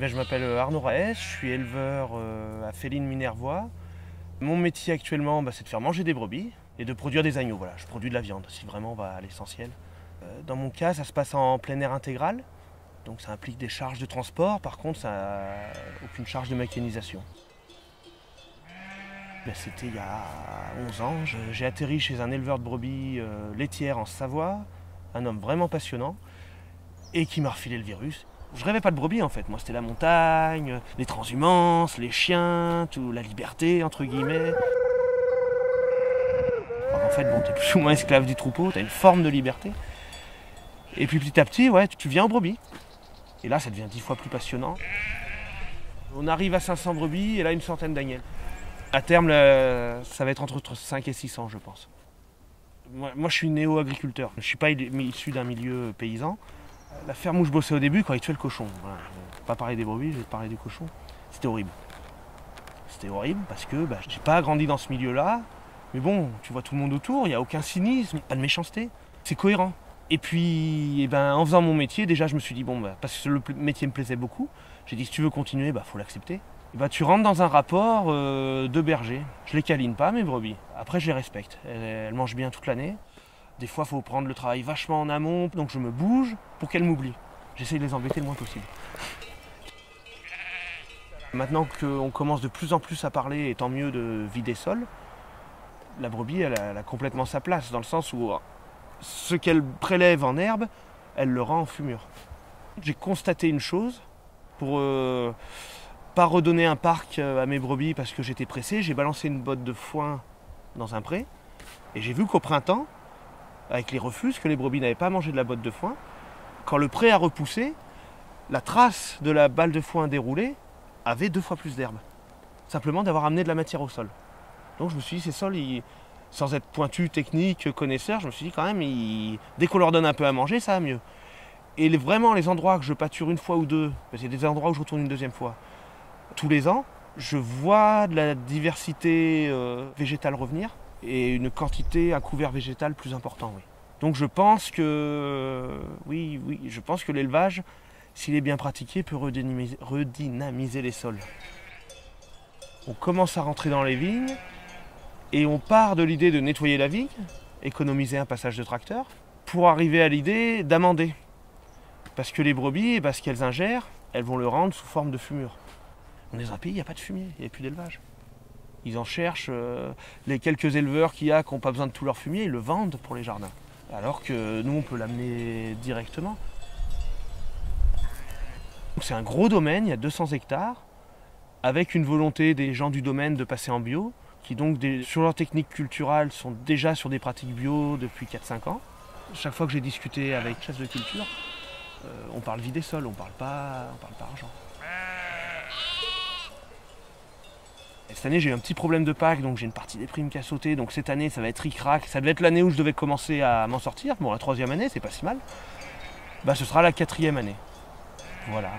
Je m'appelle Arnaud Raes, je suis éleveur à Féline-Minervois. Mon métier actuellement, c'est de faire manger des brebis et de produire des agneaux. Voilà, je produis de la viande, si vraiment on va à l'essentiel. Dans mon cas, ça se passe en plein air intégral, donc ça implique des charges de transport, par contre, ça n'a aucune charge de mécanisation. C'était il y a 11 ans, j'ai atterri chez un éleveur de brebis laitières en Savoie, un homme vraiment passionnant, et qui m'a refilé le virus. Je rêvais pas de brebis en fait, moi c'était la montagne, les transhumances, les chiens, tout, la liberté entre guillemets. Alors, en fait, t'es plus ou moins esclave du troupeau, t'as une forme de liberté. Et puis petit à petit, ouais, tu viens aux brebis. Et là, ça devient 10 fois plus passionnant. On arrive à 500 brebis et là, une centaine d'agnelles. À terme, ça va être entre 5 et 600, je pense. Moi je suis néo-agriculteur, je ne suis pas issu d'un milieu paysan. La ferme où je bossais au début, quand ils tuaient le cochon, voilà, je ne vais pas parler des brebis, je vais parler du cochon, c'était horrible. C'était horrible parce que j'ai pas grandi dans ce milieu-là, mais bon, tu vois tout le monde autour, il n'y a aucun cynisme, pas de méchanceté, c'est cohérent. Et puis, en faisant mon métier, déjà je me suis dit, parce que le métier me plaisait beaucoup, j'ai dit si tu veux continuer, faut l'accepter. Tu rentres dans un rapport de berger. Je les câline pas, mes brebis. Après, je les respecte. Elles mangent bien toute l'année. Des fois, il faut prendre le travail vachement en amont, donc je me bouge pour qu'elles m'oublient. J'essaye de les embêter le moins possible. Maintenant qu'on commence de plus en plus à parler, et tant mieux, de vie des sols, la brebis, elle a complètement sa place, dans le sens où ce qu'elle prélève en herbe, elle le rend en fumure. J'ai constaté une chose, pour pas redonner un parc à mes brebis parce que j'étais pressé, j'ai balancé une botte de foin dans un pré, et j'ai vu qu'au printemps, avec les refuges, que les brebis n'avaient pas mangé de la botte de foin, quand le pré a repoussé, la trace de la balle de foin déroulée avait 2 fois plus d'herbe. Simplement d'avoir amené de la matière au sol. Donc je me suis dit, ces sols, sans être pointu, technique, connaisseur, je me suis dit quand même, dès qu'on leur donne un peu à manger, ça va mieux. Et vraiment, les endroits que je pâture une fois ou deux, parce qu'il y a des endroits où je retourne une deuxième fois, tous les ans, je vois de la diversité végétale revenir et une quantité, un couvert végétal plus important. Oui. Donc je pense que, je pense que l'élevage, s'il est bien pratiqué, peut redynamiser les sols. On commence à rentrer dans les vignes et on part de l'idée de nettoyer la vigne, économiser un passage de tracteur, pour arriver à l'idée d'amender. Parce que les brebis, ce qu'elles ingèrent, elles vont le rendre sous forme de fumure. On est dans un pays, il n'y a pas de fumier, il n'y a plus d'élevage. Ils en cherchent, les quelques éleveurs qui n'ont pas besoin de tout leur fumier, ils le vendent pour les jardins. Alors que nous, on peut l'amener directement. C'est un gros domaine, il y a 200 hectares, avec une volonté des gens du domaine de passer en bio, qui donc, sur leur technique culturelle, sont déjà sur des pratiques bio depuis 4-5 ans. Chaque fois que j'ai discuté avec chefs de culture, on parle vie des sols, on parle pas argent. Et cette année, j'ai eu un petit problème de Pâques, donc j'ai une partie des primes qui a sauté. Donc cette année, ça va être ric-rac. Ça devait être l'année où je devais commencer à m'en sortir. Bon, la 3e année, c'est pas si mal. Ce sera la 4e année. Voilà.